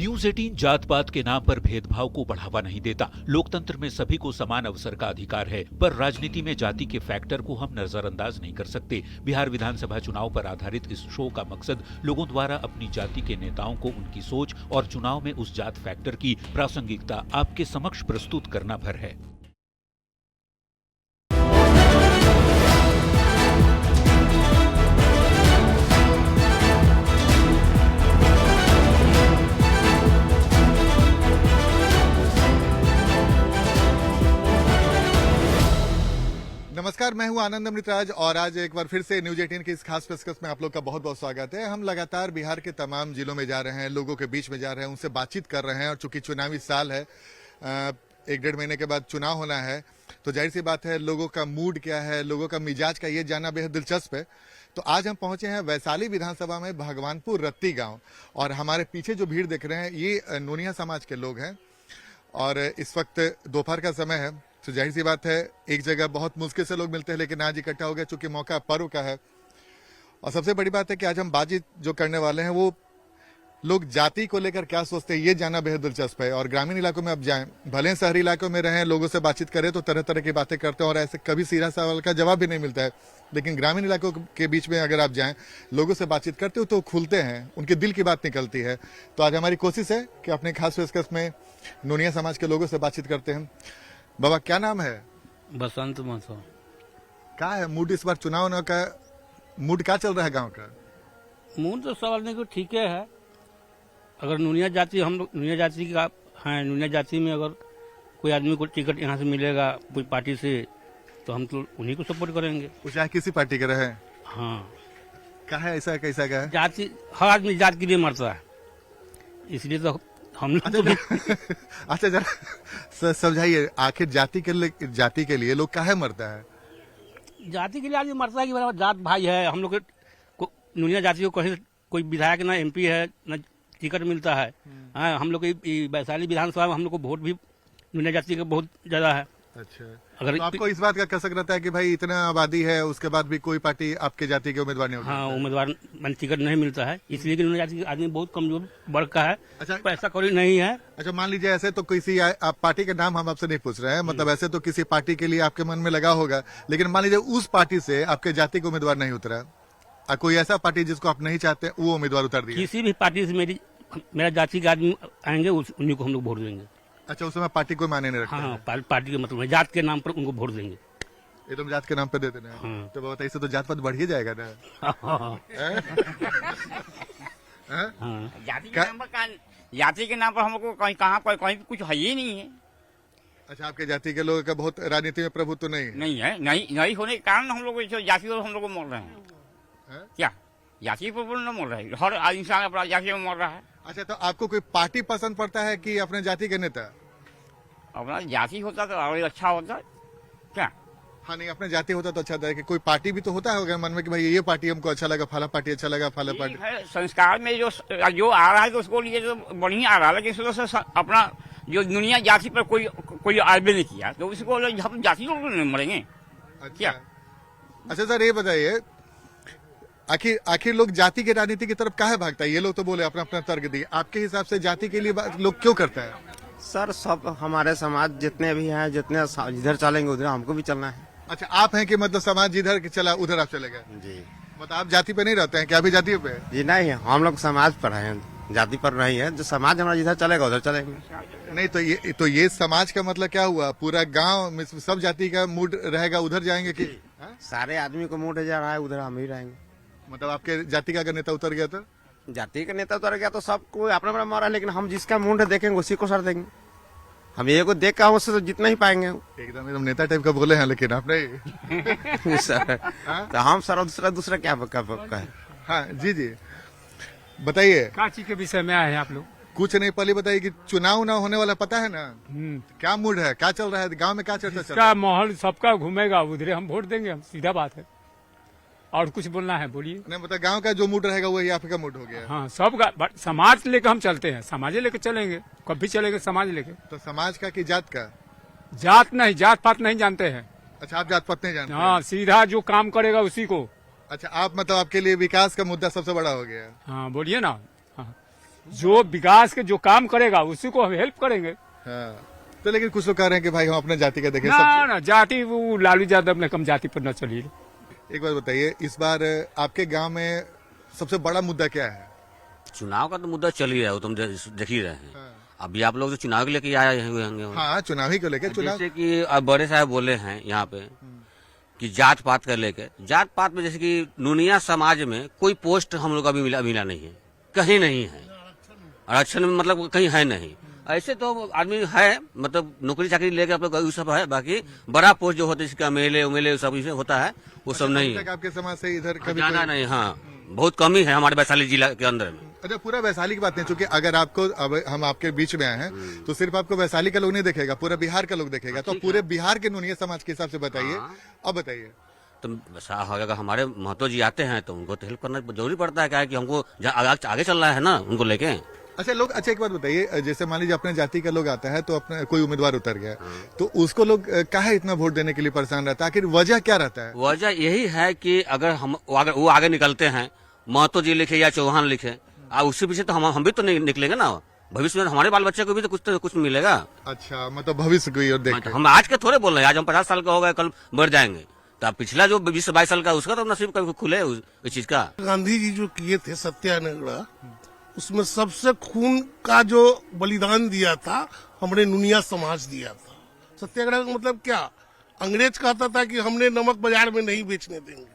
News 18 जात पात के नाम पर भेदभाव को बढ़ावा नहीं देता। लोकतंत्र में सभी को समान अवसर का अधिकार है, पर राजनीति में जाति के फैक्टर को हम नजरअंदाज नहीं कर सकते। बिहार विधानसभा चुनाव पर आधारित इस शो का मकसद लोगों द्वारा अपनी जाति के नेताओं को उनकी सोच और चुनाव में उस जात फैक्टर की प्रासंगिकता आपके समक्ष प्रस्तुत करना भर है। नमस्कार, मैं हूं आनंद अमृतराज और आज एक बार फिर से न्यूज 18 की इस खास पेशकश में आप लोग का बहुत बहुत स्वागत है। हम लगातार बिहार के तमाम जिलों में जा रहे हैं, लोगों के बीच में जा रहे हैं, उनसे बातचीत कर रहे हैं। और चूंकि चुनावी साल है, 1-1.5 महीने के बाद चुनाव होना है, तो जाहिर सी बात है लोगों का मूड क्या है, लोगों का मिजाज का ये जानना बेहद दिलचस्प है। तो आज हम पहुंचे हैं वैशाली विधानसभा में भगवानपुर रत्ती गाँव, और हमारे पीछे जो भीड़ देख रहे हैं ये नोनिया समाज के लोग हैं। और इस वक्त दोपहर का समय है, तो जाहिर सी बात है एक जगह बहुत मुश्किल से लोग मिलते हैं, लेकिन आज इकट्ठा हो गया चूंकि मौका पर्व का है। और सबसे बड़ी बात है कि आज हम बातचीत जो करने वाले हैं वो लोग जाति को लेकर क्या सोचते हैं ये जानना बेहद दिलचस्प है। और ग्रामीण इलाकों में अब जाएं, भले शहरी इलाकों में रहें, लोगों से बातचीत करें तो तरह तरह की बातें करते हैं और ऐसे कभी सीधा सवाल का जवाब भी नहीं मिलता है। लेकिन ग्रामीण इलाकों के बीच में अगर आप जाएं, लोगों से बातचीत करते हो तो खुलते हैं, उनके दिल की बात निकलती है। तो आज हमारी कोशिश है कि अपने खास पेशकश में नोनिया समाज के लोगों से बातचीत करते हैं। बाबा, क्या नाम है? बसंत महतो। क्या है मूड इस बार चुनाव का? मूड क्या चल रहा है गांव का? मूड तो सवाल नहीं, ठीक है। अगर नूनिया जाति, हम लोग नूनिया जाति का हैं, नूनिया जाति में अगर कोई आदमी को टिकट यहाँ से मिलेगा कोई पार्टी से, तो हम तो उन्हीं को सपोर्ट करेंगे। वो चाहे किसी पार्टी के रहे। हाँ, क्या है ऐसा कैसा क्या है? जाति, हर आदमी जात के लिए मरता है, इसलिए तो हम लोग तो अच्छा जरा समझाइए, आखिर जाति के लिए लोग काहे मरता है? जाति के लिए आदमी मरता है कि बराबर जात भाई है। हम लोग नूनिया जाति को कहीं कोई विधायक ना MP है ना टिकट मिलता है। हाँ, हम लोग वैशाली विधानसभा में हम लोग को वोट भी नूनिया जाति का बहुत ज्यादा है। अच्छा, अगर तो आपको इस बात का कसक रहता है कि भाई इतना आबादी है उसके बाद भी कोई पार्टी आपके जाति के उम्मीदवार नहीं होता? हाँ, उम्मीदवार टिकट नहीं मिलता है, इसलिए कि नूनिया जाति के आदमी बहुत कमजोर वर्ग का है। अच्छा, पैसा कौड़ी नहीं है। अच्छा, मान लीजिए ऐसे तो किसी आप पार्टी के नाम हम आपसे नहीं पूछ रहे हैं, मतलब ऐसे तो किसी पार्टी के लिए आपके मन में लगा होगा, लेकिन मान लीजिए उस पार्टी से आपके जाति का उम्मीदवार नहीं उतरा, कोई ऐसा पार्टी जिसको आप नहीं चाहते वो उम्मीदवार उतर दिया? किसी भी पार्टी से मेरा जाति के आदमी आएंगे, उन्हीं को हम लोग वोट देंगे। अच्छा, उसमें पार्टी कोई माने नहीं रखता? हाँ, पार्टी के मतलब जात के नाम पर उनको वोट देंगे। एकदम जात के नाम पे दे देना। हाँ। तो बताइए, इससे तो जात पात बढ़ ही जाएगा ना? जाति के नाम पर हम लोग को कहीं कहाँ कहीं कुछ है ही नहीं है। अच्छा, आपके जाति के लोगों का बहुत राजनीति में प्रभुत्व नहीं है? नहीं होने के कारण हम लोग जाति पर हम लोग मर रहे हैं। क्या जाति पर न मर रहे हैं? हर इंसान अपना जाति में मर रहा है। अच्छा, तो आपको कोई पार्टी पसंद पड़ता है कि अपने जाति के नेता? अपना जाति होता तो और अच्छा होता। क्या? हाँ, नहीं, अपने जाति होता तो अच्छा था कि कोई पार्टी भी तो होता होगा मन में कि भाई ये पार्टी हमको अच्छा लगा, फला पार्टी अच्छा लगा, फला पार्टी। संस्कार में जो आ रहा है तो उसको लिए तो बढ़िया आ रहा है, लेकिन अपना जो दुनिया जाति पर कोई आर्बे नहीं किया तो उसको हम जाति लोग नहीं मरेंगे। क्या? अच्छा सर, ये बताइए, आखिर लोग जाति की राजनीति की तरफ काहे भागता है? ये लोग तो बोले अपना अपना तर्क दिए, आपके हिसाब से जाति के लिए लोग क्यों करते हैं? सर, सब हमारे समाज जितने भी हैं, जितने जिधर चलेंगे उधर हमको भी चलना है। अच्छा, आप हैं कि मतलब समाज जिधर चला उधर आप चले गए? जी। मतलब आप जाति पे नहीं रहते हैं? क्या अभी जाति पे? जी नहीं, हम लोग समाज पर हैं, जाति पर नहीं है। जो समाज हमारा जिधर चलेगा उधर चलेंगे। नहीं, तो ये समाज का मतलब क्या हुआ? पूरा गांव में सब जाति का मूड रहेगा, उधर जाएंगे कि? सारे आदमी को मूड जा रहा है, उधर हम ही रहेंगे। मतलब आपके जाति का अगर नेता उतर गया तो? जाति का नेता उतर गया तो सबको अपना अपना मारा, लेकिन हम जिसका मूड देखेंगे उसी को सर देंगे। हम ये को देख कर उससे तो जितना ही पाएंगे। एकदम नेता टाइप का बोले हैं, लेकिन आप नहीं। सर, तो हम सर दूसरा क्या है? हाँ जी, बताइए क्या चीज के विषय में आए हैं आप लोग? कुछ नहीं, पहले बताइए कि चुनाव ना होने वाला पता है ना? क्या मूड है, क्या चल रहा है गांव में, क्या चर्चा चल रहा है? माहौल सबका घूमेगा उधरे हम वोट देंगे, हम सीधा बात है। और कुछ बोलना है बोलिए। नहीं, मतलब गांव का जो मूड रहेगा वही आपका मूड हो गया? हाँ, सबका समाज लेकर हम चलते हैं, समाज लेकर चलेंगे, कभी चलेंगे समाज लेके। तो समाज का कि जात का? जात नहीं, जात पात नहीं जानते हैं। अच्छा, आप जात पात नहीं जानते? हाँ, सीधा जो काम करेगा उसी को। अच्छा, आप मतलब आपके लिए विकास का मुद्दा सबसे बड़ा हो गया? हाँ, बोलिए ना। हाँ, जो विकास के जो काम करेगा उसी को हम हेल्प करेंगे। हाँ। तो लेकिन कुछ लोग कह रहे हैं कि भाई हम अपने जाति का देखें ना ना जाति वो लालू यादव ने कम जाति पर न चलिए। एक बात बताइए, इस बार आपके गांव में सबसे बड़ा मुद्दा क्या है? चुनाव का तो मुद्दा चल ही रहा है, वो तुम देख ही रहे हैं। अभी आप लोग जो चुनाव के लेके आए हुए होंगे। हाँ, चुनाव ही को लेकर चुनाव। जैसे कि अब बड़े साहब बोले हैं यहाँ पे कि जात पात कर लेके, जात पात में जैसे कि नूनिया समाज में कोई पोस्ट हम लोग अभी मिला नहीं है, कहीं नहीं है। आरक्षण में मतलब कहीं है नहीं। ऐसे तो आदमी है, मतलब नौकरी चाकरी लेके आप लोग सब है, बाकी बड़ा पोस्ट जो होता है जिसका एमएलए सब होता है वो सब नहीं है। आपके समाज से इधर कभी ज्यादा नहीं, हाँ बहुत कम ही है हमारे वैशाली जिला के अंदर में। अच्छा, पूरा वैशाली की बात नहीं, चूंकि अगर आपको अब हम आपके बीच में आए हैं तो सिर्फ आपको वैशाली का लोग नहीं देखेगा, पूरा बिहार का लोग देखेगा। तो पूरे बिहार के नूनिया समाज के हिसाब से बताइए। अब बताइए तो अगर हमारे महतो जी आते हैं तो उनको तो हेल्प करना जरूरी पड़ता है, क्या है कि हमको आगे चलना है ना उनको लेके। अच्छा लोग, अच्छा एक बात बताइए, जैसे मान लीजिए अपने जाति का लोग आता है तो अपने कोई उम्मीदवार उतर गया तो उसको लोग काहे इतना वोट देने के लिए परेशान रहता है? आखिर वजह क्या रहता है? वजह यही है कि अगर वो आगे निकलते हैं, महतो जी लिखे या चौहान लिखे, उसके पीछे तो हम भी तो नहीं निकलेंगे ना। भविष्य में हमारे बाल बच्चे को भी तो कुछ मिलेगा। अच्छा, मतलब भविष्य को देख हम आज के थोड़े बोल रहे हैं, आज हम 50 साल का हो गए, कल बढ़ जाएंगे। तो अब पिछला जो 20-22 साल का उसका तो नसीब कभी खुले उस चीज का। गांधी जी जो किए थे सत्याग्रह, उसमें सबसे खून का जो बलिदान दिया था हमने नूनिया समाज दिया था। सत्याग्रह का मतलब क्या? अंग्रेज कहता था कि हमने नमक बाजार में नहीं बेचने देंगे,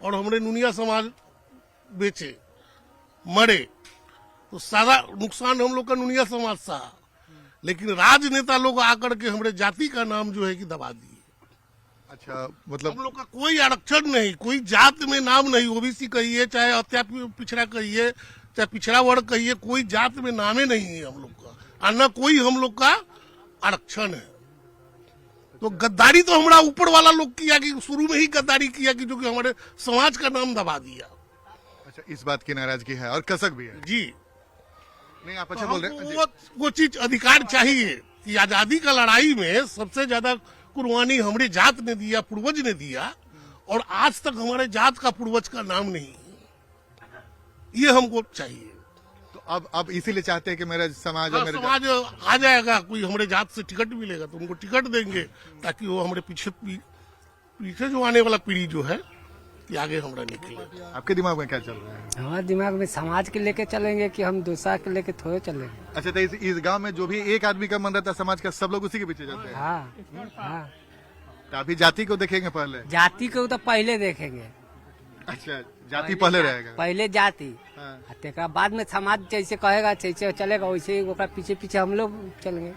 और हमने नूनिया समाज बेचे, मरे, तो सारा नुकसान हम लोग का नूनिया समाज सहा। लेकिन राजनेता लोग आकर के हमारे जाति का नाम जो है कि दबा दिए। अच्छा, मतलब हम लोग का कोई आरक्षण नहीं, कोई जात में नाम नहीं, ओबीसी कहिए चाहे अत्याचार पिछड़ा कहिए चाहे पिछड़ा वर्ग कहिए, कोई जात में नामे नहीं है हम लोग का, और न कोई हम लोग का आरक्षण है। तो गद्दारी तो हमारा ऊपर वाला लोग किया कि शुरू में ही गद्दारी किया कि जो कि हमारे समाज का नाम दबा दिया। अच्छा, इस बात की नाराजगी है और कसक भी है जी नहीं, आप अच्छा बोल रहे हैं। वो चीज अधिकार चाहिए कि आजादी का लड़ाई में सबसे ज्यादा कुर्बानी हमारे जात ने दिया, पूर्वज ने दिया, और आज तक हमारे जात का पूर्वज का नाम नहीं, ये हमको चाहिए। तो अब इसीलिए चाहते हैं कि मेरा समाज और मेरे समाज आ जाएगा, कोई हमारे जात से टिकट मिलेगा तो उनको टिकट देंगे, ताकि वो हमारे पीछे जो आने वाला पीढ़ी जो है कि आगे हमारा निकले। आपके दिमाग में क्या चल रहा है? हमारे दिमाग में समाज के लेके चलेंगे कि हम दूसरा के लेके थोड़े चलेंगे। अच्छा, तो इस गांव में जो भी एक आदमी का मन रहता है समाज का, सब लोग उसी के पीछे जाते हैं। हाँ हाँ, तो अभी जाति को देखेंगे पहले? जाति को तो पहले देखेंगे। अच्छा, जाति पहले रहेगा। पहले जाति, हाँ। तेकरा बाद में समाज जैसे कहेगा जैसे चलेगा, वैसे ही ओकरा पीछे पीछे हम लोग चलेंगे।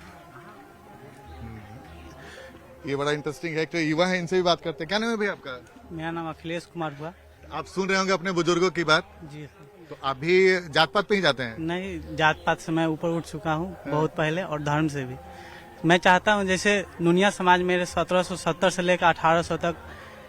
ये बड़ा इंटरेस्टिंग है। तो युवा है, इनसे भी बात करते हैं। क्या नाम है भाई आपका? मेरा नाम अखिलेश कुमार हुआ। आप सुन रहे होंगे अपने बुजुर्गों की बात। जी तो अभी जात पात पे ही जाते हैं? नहीं, जात पात से मैं ऊपर उठ चुका हूँ बहुत पहले, और धर्म से भी। मैं चाहता हूँ जैसे नूनिया समाज मेरे 1770 से लेकर 1800 तक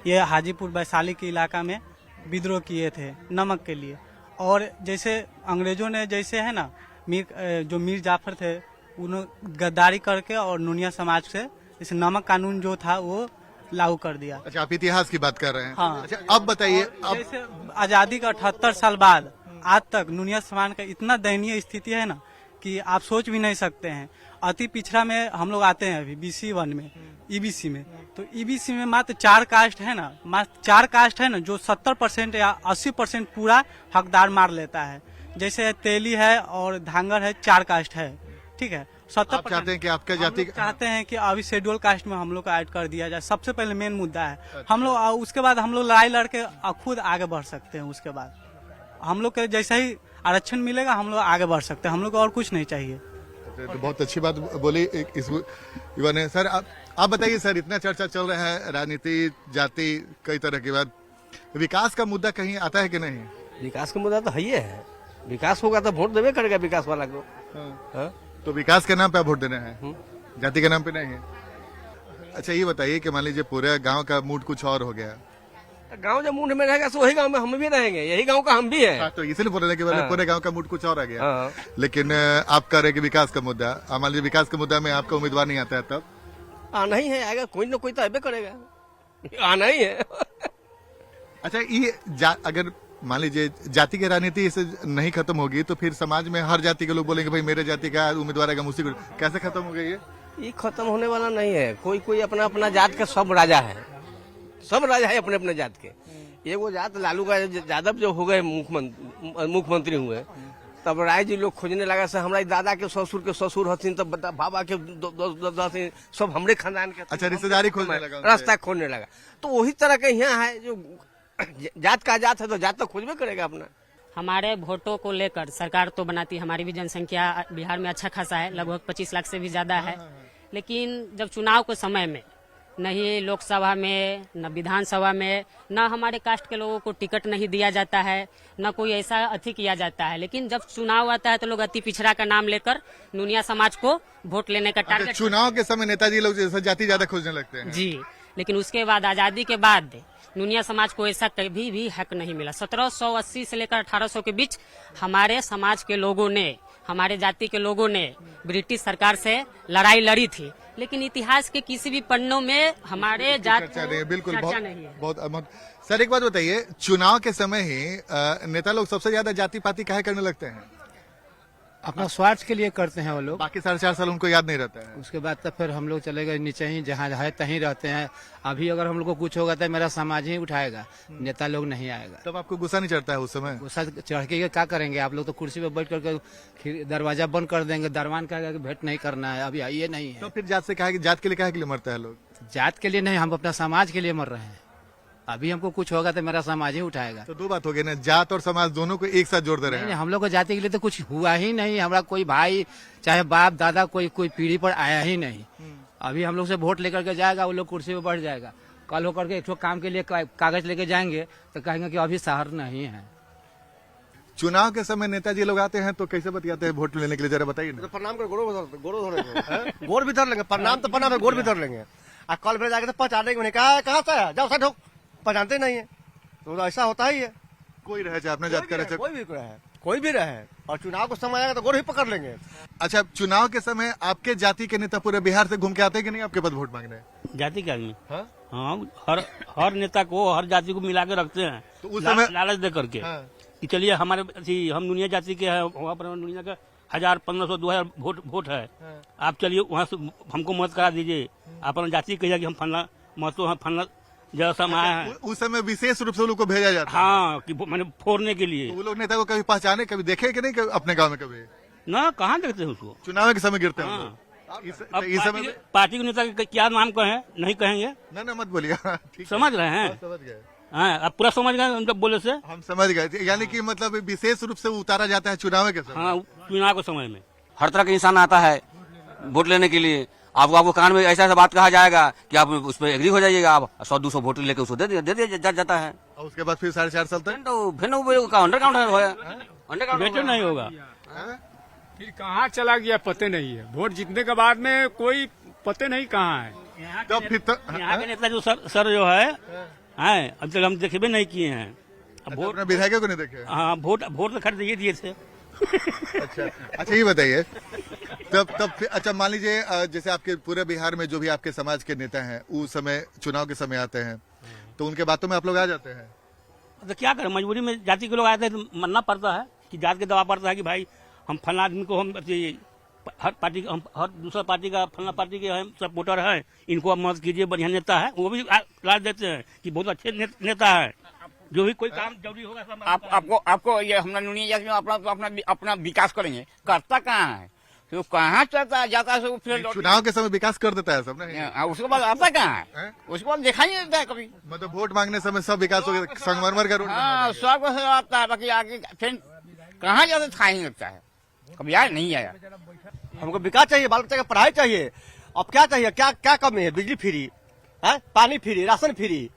ये हाजीपुर वैशाली के इलाका में विद्रोह किए थे नमक के लिए। और जैसे अंग्रेजों ने जैसे है ना जो मीर जाफर थे, उन्होंने गद्दारी करके और नूनिया समाज से जैसे नमक कानून जो था वो लागू कर दिया। अच्छा, आप इतिहास की बात कर रहे हैं। हाँ। अच्छा, अब बताइए, अब जैसे आजादी का 78 साल बाद आज तक नूनिया समाज का इतना दयनीय स्थिति है ना कि आप सोच भी नहीं सकते हैं। अति पिछड़ा में हम लोग आते हैं अभी BC 1 में, EBC में, तो EBC में मात्र 4 कास्ट है ना, मात्र 4 कास्ट है ना जो 70% या 80% पूरा हकदार मार लेता है। जैसे तेली है और धांगर है, 4 कास्ट है, ठीक है। 70% चाहते हैं कि आपका जाति चाहते हैं कि अभी शेड्यूल कास्ट में हम लोग को ऐड कर दिया जाए। सबसे पहले मेन मुद्दा है हम लोग, उसके बाद हम लोग लड़ाई लड़के खुद आगे बढ़ सकते हैं। उसके बाद हम लोग के जैसा ही आरक्षण मिलेगा हम लोग आगे बढ़ सकते हैं, हम लोग को और कुछ नहीं चाहिए। तो बहुत अच्छी बात बोली इस युवा ने। सर आप बताइए सर, इतना चर्चा चल रहा है राजनीति, जाति, कई तरह की बात, विकास का मुद्दा कहीं आता है कि नहीं? विकास का मुद्दा तो है ही है, विकास होगा तो वोट देवे करेगा विकास वाला को। हाँ? तो विकास के नाम पे वोट देना है, जाति के नाम पे नहीं है। अच्छा, ये बताइए कि मान लीजिए पूरे गांव का मूड कुछ और हो गया, गांव जब मूड में रहेगा तो वही गांव में हम भी रहेंगे, यही गांव का हम भी है। तो इसलिए बोल रहे कि पूरे गांव का मूड कुछ और आ गया। हाँ। लेकिन आप कह रहे कि विकास का मुद्दा, मान लीजिए विकास के मुद्दा में आपका उम्मीदवार नहीं आता है, तब आना ही है, आएगा कोई ना कोई तो आबे करेगा, आना ही है। अच्छा, ये अगर मान लीजिए जाति की राजनीति इससे नहीं खत्म होगी तो फिर समाज में हर जाति के लोग बोलेंगे भाई मेरे जाति का उम्मीदवार है उसी को, कैसे खत्म हो गई ये खत्म होने वाला नहीं है। कोई कोई अपना अपना जात का सब राजा है, सब राजा है अपने अपने जात के। ये वो जात लालू का यादव जो हो गए मुख्यमंत्री हुए तब राय जी लोग खोजने लगा से हमारे दादा के ससुर हथिन तब बाबा के हथिन सब हमरे खानदान के। अच्छा, रिश्तेदारी खोजने लगा, रास्ता खोजने लगा। तो वही तरह के यहाँ है जो जात का जात है तो जात तो खोजबे करेगा अपना। हमारे वोटों को लेकर सरकार तो बनाती, हमारी भी जनसंख्या बिहार में अच्छा खासा है, लगभग 25 लाख से भी ज्यादा है। लेकिन जब चुनाव के समय में न ही लोकसभा में न विधानसभा में न हमारे कास्ट के लोगों को टिकट नहीं दिया जाता है, न कोई ऐसा अति किया जाता है। लेकिन जब चुनाव आता है तो लोग अति पिछड़ा का नाम लेकर नुनिया समाज को वोट लेने का टारगेट। चुनाव के समय नेताजी लोग जैसे जाति ज्यादा खोजने लगते हैं जी, लेकिन उसके बाद आजादी के बाद नुनिया समाज को ऐसा कभी भी हक नहीं मिला। 1780 से लेकर 1800 के बीच हमारे समाज के लोगों ने, हमारे जाति के लोगों ने ब्रिटिश सरकार से लड़ाई लड़ी थी, लेकिन इतिहास के किसी भी पन्नों में हमारे जात चर्चा नहीं है। बिल्कुल, चर्चा नहीं है। बहुत सर एक बात बताइए, चुनाव के समय ही नेता लोग सबसे ज्यादा जाति पाति काहे करने लगते हैं? अपना स्वार्थ के लिए करते हैं वो लोग। बाकी 4.5 साल उनको याद नहीं रहता है। उसके बाद तो फिर हम लोग चले गए नीचे ही, जहाँ है तहीं रहते हैं। अभी अगर हम लोग को कुछ होगा तो मेरा समाज ही उठाएगा, नेता लोग नहीं आएगा। तब आपको गुस्सा नहीं चढ़ता है उस समय? गुस्सा चढ़ के क्या करेंगे आप लोग? तो कुर्सी पे बैठ करके दरवाजा बंद कर देंगे, दरवान कहेगा कि भेंट नहीं करना है, अभी आइए नहीं है। तो फिर जात से कहा कि जात के लिए काहे के लिए मरता है लोग? जात के लिए नहीं, हम अपना समाज के लिए मर रहे हैं। अभी हमको कुछ होगा तो मेरा समाज ही उठाएगा। तो दो बात हो गई ना, जात और समाज दोनों को एक साथ जोड़ दे रहे हैं। नहीं, हम लोग को जाति के लिए तो कुछ हुआ ही नहीं। हमारा कोई भाई चाहे बाप दादा कोई पीढ़ी पर आया ही नहीं। अभी हम लोग से वोट लेकर के जाएगा, वो लोग कुर्सी पे बैठ जाएगा। कल होकर के एक काम के लिए कागज लेके जाएंगे तो कहेंगे कि अभी शहर नहीं है। चुनाव के समय नेताजी लोग आते हैं तो कैसे बतियाते हैं वोट लेने के लिए, जरा बताइए ना। प्रणाम कर गोड़ भी धर लेंगे, प्रणाम तो प्रणाम है, गोड़ भी धर लेंगे। कल भेज जाके तो पहचाने मैंने कहा कहाँ से है, जाओ साइड हो, पहचानते नहीं है। तो ऐसा होता ही है। कोई रहे चाहे अपने जात का रहे, कोई भी रहे, और चुनाव को समय आएगा तो गोड़ ही पकड़ लेंगे। अच्छा, चुनाव के समय आपके जाति के नेता पूरे बिहार से घूम के आते हैं कि नहीं आपके पास वोट मांगने? जाति के आदमी हाँ, हर नेता को हर जाति को मिला के रखते हैं, तो उस समय लालच दे करके कि चलिए हमारे हम नुनिया जाति के हैं, वहाँ पर नुनिया का 1000, 1500, 2000 वोट है, आप चलिए वहाँ से हमको मत करा दीजिए। अपना जाति कहिए कि हम फलना महत्व हम फलना जैसा आया है। उस समय विशेष रूप से लोग को भेजा जाता है। हाँ, कि मैंने फोड़ने के लिए। तो वो लोग नेता को कभी पहचाने, कभी देखे कि नहीं कभी अपने गांव में? कभी ना, कहाँ देखते हैं उसको? चुनाव के समय गिरते हैं। अब पार्टी के नेता का क्या नाम कहें, नहीं कहेंगे ना मत बोलिए। समझ रहे हैं? समझ गए। हाँ, आप पूरा समझ गए उनका बोले से? हम समझ गए, यानी कि मतलब विशेष रूप से उतारा जाता है चुनाव के समय। हाँ, चुनाव के समय में हर तरह का इंसान आता है वोट लेने के लिए। आपको कान में ऐसा बात कहा जाएगा कि आप उस पर एग्री हो जाइएगा, आप 100-200 वोट लेके उसको दे दिया जाता है। और उसके बाद फिर 4.5 साल तक अंडर काउंट नहीं होगा। फिर कहाँ चला गया पते नहीं है। वोट जीतने के बाद में कोई पते नहीं कहाँ है। यहाँ के नेता जो सर जो है अब तक हम देखे नहीं किए हैं। अब वोट विधायकों को नहीं देखे? हाँ, वोट तो खर्च दिए थे। अच्छा ये बताइए, तब अच्छा मान लीजिए जैसे आपके पूरे बिहार में जो भी आपके समाज के नेता हैं उस समय चुनाव के समय आते हैं तो उनके बातों में आप लोग आ जाते हैं? तो क्या करें, मजबूरी में जाति के लोग आते हैं तो मानना पड़ता है कि जात के दबाव पड़ता है कि भाई हम फलना आदमी को, हम हर पार्टी हम हर दूसरा पार्टी का फलना पार्टी के हम सपोर्टर हैं, इनको आप मदद कीजिए, बढ़िया नेता है, वो भी राज देते हैं कि बहुत अच्छे नेता है, जो भी कोई काम जरूरी होगा सब आपको ये हमारा नुनिया जाति में अपना विकास करेंगे, करता कहाँ है? तो कहाँ चलता जाता है? फिर चुनाव के समय विकास कर देता है सब ना, उसके बाद आता कहाँ है? उसके बाद देखा नहीं देता है कभी। मतलब वोट मांगने समय सब विकास हो गया, संगमरमर का रोड सब आता है, बाकी आगे फिर कहाँ जाते था ही लगता है, कभी आया नहीं आया। हमको विकास चाहिए, बाल बच्चा का पढ़ाई चाहिए। अब क्या चाहिए, क्या कमी है? बिजली फ्री है, पानी फ्री, राशन फ्री,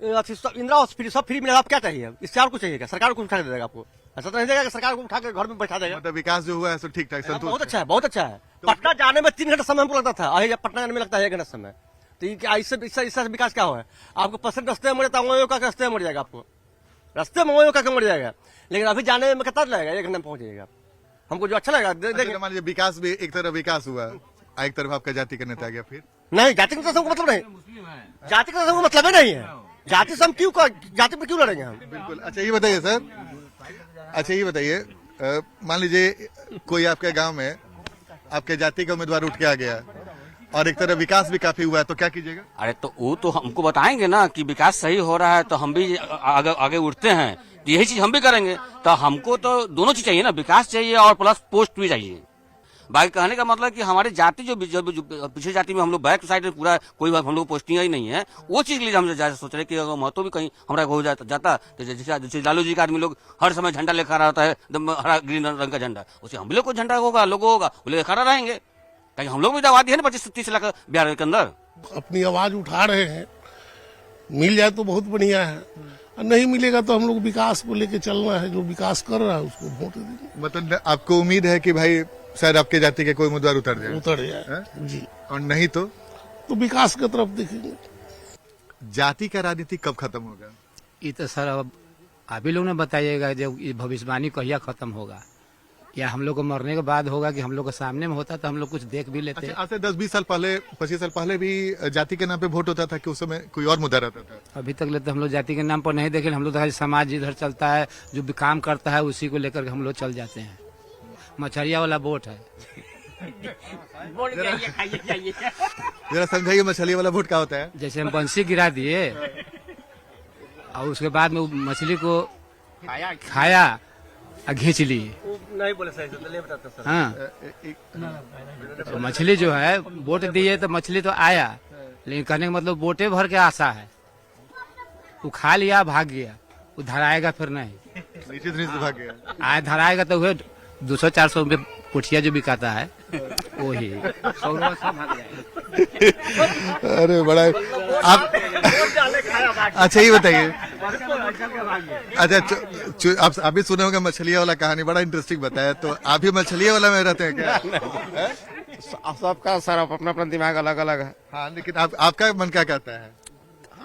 इंदिरा आवास फ्री, सब फ्री मिलेगा। आप क्या चाहिए? इससे और कुछ चाहिए क्या? सरकार को कुछ उठा के देगा आपको? ऐसा तो नहीं देगा कि सरकार को उठा के घर में बैठा देगा। मतलब विकास जो हुआ है ठीक ठाक संतुष्ट? बहुत अच्छा है, बहुत अच्छा है। पटना जाने में 3 घंटा समय हमको लगता था, अभी पटना जाने में लगता है 1 घंटा समय। तो इससे विकास क्या हुआ? आपको % रस्ते में मर जाता है, का रस्ते में मर जाएगा, आपको रस्ते में का मर जाएगा। लेकिन अभी जाने में कितना लगेगा? 1 घंटे में पहुंच जाएगा। हमको जो अच्छा लगा देखिए। मान लीजिए विकास भी एक तरफ विकास हुआ, एक तरफ आपका जाति का नेता आ गया, फिर नहीं, जाति का तो मतलब नहीं, जाति का तो मतलब ही नहीं है। जाति से हम जाति पर क्यों लड़ेंगे हम? बिल्कुल। अच्छा ये बताइए सर, अच्छा ये बताइए, मान लीजिए कोई आपके गांव में आपके जाति का उम्मीदवार उठ के आ गया और एक तरह विकास भी काफी हुआ है, तो क्या कीजिएगा? अरे तो वो तो हमको बताएंगे ना कि विकास सही हो रहा है, तो हम भी आगे उठते हैं, तो यही चीज हम भी करेंगे। तो हमको तो दोनों चीज चाहिए ना, विकास चाहिए और प्लस पोस्ट भी चाहिए। बाकी कहने का मतलब कि हमारी जाति जो पिछड़ी जाति में हम लोग बैक साइड में पूरा कोई हम लोग पोस्टिंग ही नहीं है, वो चीज के लिए हम सोच रहे कि अगर महत्व भी कहीं हमारा हो जाता तो जैसे लालू जी का आदमी लोग हर समय झंडा लेकर आता है, हरा ग्रीन रंग का झंडा, उसे हम लोग को झंडा होगा, लोगो होगा, वो लेकर खड़ा रहेंगे। कहीं हम लोग भी आबादी है ना 25-30 लाख बिहार के अंदर। अपनी आवाज उठा रहे हैं, मिल जाए तो बहुत बढ़िया है, और नहीं मिलेगा तो हम लोग विकास को लेके चलना है, जो विकास कर रहा है उसको वोट देंगे। मतलब आपको उम्मीद है कि भाई शायद आपके जाति के कोई उम्मीदवार उतर जाए जी, और नहीं तो विकास की तरफ देखेंगे। जाति का राजनीति कब खत्म होगा? ये तो सर अब आप ही लोग ने बताइएगा, जब ये भविष्यवाणी कहिया खत्म होगा, या हम लोग को मरने के बाद होगा कि हम लोग के सामने में होता तो हम लोग कुछ देख भी लेते। अच्छा, आज से 10-20 साल पहले, 25 साल पहले भी जाति के नाम पे वोट होता था कि उस समय कोई और मुद्दा रहता था? अभी तक लेते हम लोग जाति के नाम पर नहीं देखे, हम लोग समाज इधर चलता है, जो भी काम करता है उसी को लेकर हम लोग चल जाते हैं। मछरिया वाला वोट है। जरा समझाइए मछली वाला वोट क्या होता है? जैसे हम बंसी गिरा दिए और उसके बाद में मछली को खाया और खींच ली, नहीं बोले सही से, बताता सर। हाँ, तो मछली जो है वोट दिए तो मछली तो आया, लेकिन कहने का मतलब वोटे भर के आशा है, वो खा लिया भाग गया, वो धराएगा फिर नहीं, निश्चित रूप से भाग गया। आए धराएगा तो वह 200-400 रुपये पुठिया जो बिकाता है वही 100 भाग जाएगा। अरे बड़ा आप अच्छा ये बताइए, अच्छा आप भी सुने होंगे मछलिया वाला कहानी, बड़ा इंटरेस्टिंग बताया, तो आप भी मछलिया वाला में रहते हैं क्या? सबका सर अपना अपना दिमाग अलग अलग है। हाँ, लेकिन आपका मन क्या कहता है,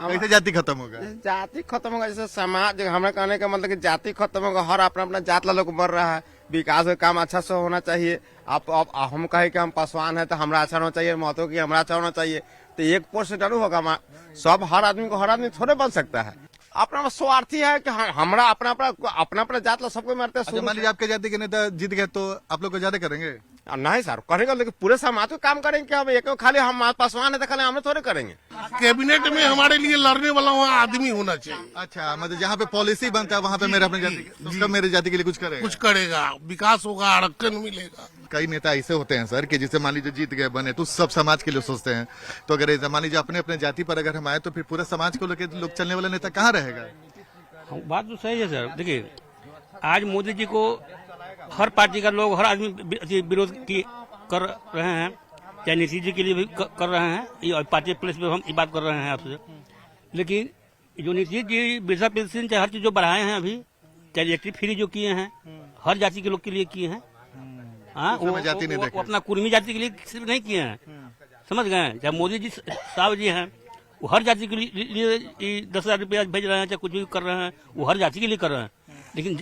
कैसे जाति खत्म होगा? जाति खत्म होगा, जैसे समाज, हमारे कहने का मतलब कि जाति खत्म होगा, हर अपना अपना जात ला लोग मर रहा है, विकास का काम अच्छा से होना चाहिए। आप हम कहे कि हम पासवान है तो हमारा अच्छा होना चाहिए, महतो की हमारा अच्छा होना चाहिए, तो एक पोस्ट डालू होगा सब, हर आदमी थोड़े बन सकता है। अपना स्वार्थी है कि हमारा अपना जात ला सबको मारते हैं। मान लीजिए आपके जाति के नेता जीत गए तो आप लोग को ज्यादा करेंगे? नहीं सर, करेंगे, लेकिन पूरे समाज को काम करेंगे। हम एक खाली हम पासवान है तो खाली हमें थोड़े करेंगे। कैबिनेट में हमारे लिए लड़ने वाला वहाँ आदमी होना चाहिए। अच्छा, मतलब जहाँ पे पॉलिसी बनता है वहाँ पे मेरे अपने जाति, मेरे जाति के लिए कुछ करेगा, विकास होगा, आरक्षण मिलेगा। कई नेता ऐसे होते हैं सर कि जिसे मान लीजिए जीत गए बने तो सब समाज के लिए सोचते हैं, तो अगर मान लीजिए अपने अपने जाति पर अगर हम आए तो फिर पूरे समाज को लेकर लोग चलने वाला नेता कहाँ रहेगा? बात तो सही है सर। देखिए, आज मोदी जी को हर पार्टी का लोग, हर आदमी विरोध कर रहे हैं, चाहे नीतीश जी के लिए भी कर रहे हैं, ये पार्टी प्लेस पे हम ये बात कर रहे हैं आपसे। लेकिन जो नीतीश जी वृद्धा पेंशन चाहे हर चीज जो बढ़ाए हैं अभी, चाहे इलेक्ट्रिक फ्री जो किए हैं, हर जाति के लोग के लिए किए हैं। हाँ, वो अपना कुर्मी जाति के लिए सिर्फ नहीं किए हैं, समझ गए? चाहे मोदी जी साहब जी हैं, वो हर जाति के लिए 10,000 रुपया भेज रहे हैं, चाहे कुछ भी कर रहे हैं, वो हर जाति के लिए कर रहे हैं। लेकिन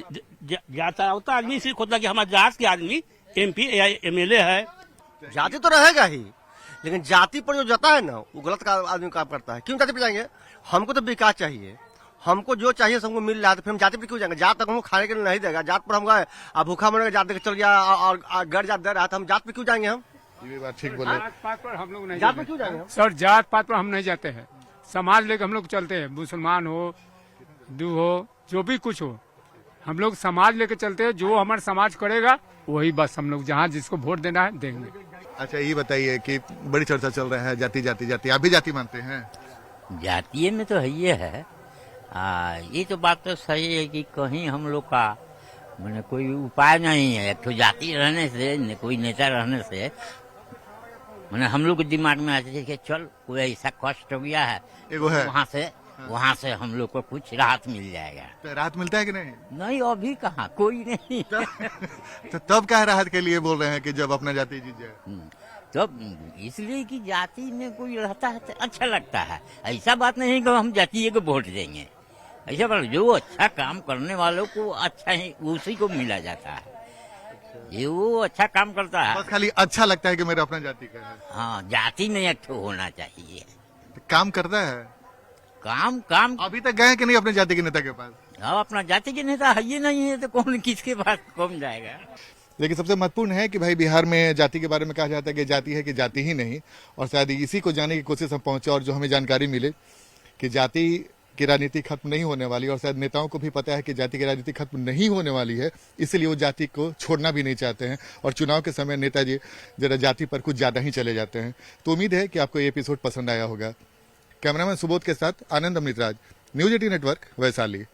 जाता होता आदमी सिर्फ होता कि हमारे जात के आदमी MP या MLA है। जाति तो रहेगा ही, लेकिन जाति पर जो जाता है ना, वो गलत आदमी काम करता है। क्यों जाति पर जाएंगे? हमको तो विकास चाहिए, हमको जो चाहिए सबको मिल रहा है, तो फिर हम जाति पर क्यों जाएंगे? जात तक हमको खाने के लिए नहीं देगा, जात पर हम गए, अब भूखा मरेगा, जात देकर चल गया और घर जात दे रहा, तो हम जात पर क्यों जाएंगे? हम ये बात ठीक बोले। जात पात पर हम लोग नहीं जात पर क्यों जाएंगे सर? जात पात पर हम नहीं जाते हैं, समाज लेकर हम लोग चलते हैं। मुसलमान हो, हिंदू हो, जो भी कुछ हो, हम लोग समाज लेके चलते हैं। जो हमारा समाज करेगा वही बस हम लोग, जहाँ जिसको वोट देना है देंगे। अच्छा ये बताइए कि बड़ी चर्चा चल रहा है जाति जाति जाति, आप भी जाति मानते हैं? जातीय में तो है ये है, ये तो बात तो सही है कि कहीं हम लोग का मैंने कोई उपाय नहीं है। एक तो जाति रहने से, कोई नेता रहने से मैंने हम लोग के दिमाग में आते थे कि चल कोई ऐसा कष्ट हो गया है, वहाँ से हम लोग को कुछ राहत मिल जाएगा। तो राहत मिलता है कि नहीं? नहीं, अभी कहाँ, कोई नहीं। तो तब क्या राहत के लिए बोल रहे हैं कि जब अपना जाति जीत जाए? तब इसलिए कि जाति में कोई रहता है तो अच्छा लगता है। ऐसा बात नहीं कि हम जातीय को वोट देंगे, ऐसा बात, जो अच्छा काम करने वालों को अच्छा ही उसी को मिला जाता है। ये वो अच्छा काम करता है, बस खाली अच्छा लगता है कि मेरा अपना जाति का है। हाँ, जाति में अच्छा होना चाहिए। काम करता है, काम काम अभी तक गए कि नहीं अपने जाति के नेता के पास? अब अपना जाति के नेता है ही नहीं है तो कौन किसके पास कौन जाएगा। लेकिन सबसे महत्वपूर्ण है कि भाई बिहार में जाति के बारे में कहा जाता है कि जाति है कि जाति ही नहीं, और शायद इसी को जानने की कोशिश हम पहुंचे और जो हमें जानकारी मिले कि जाति की राजनीति खत्म नहीं होने वाली, और शायद नेताओं को भी पता है कि जाति की राजनीति खत्म नहीं होने वाली है, इसलिए वो जाति को छोड़ना भी नहीं चाहते हैं और चुनाव के समय नेताजी जरा जाति पर कुछ ज्यादा ही चले जाते हैं। तो उम्मीद है कि आपको ये एपिसोड पसंद आया होगा। कैमरामैन सुबोध के साथ आनंद अमृतराज, न्यूज 18 नेटवर्क, वैशाली।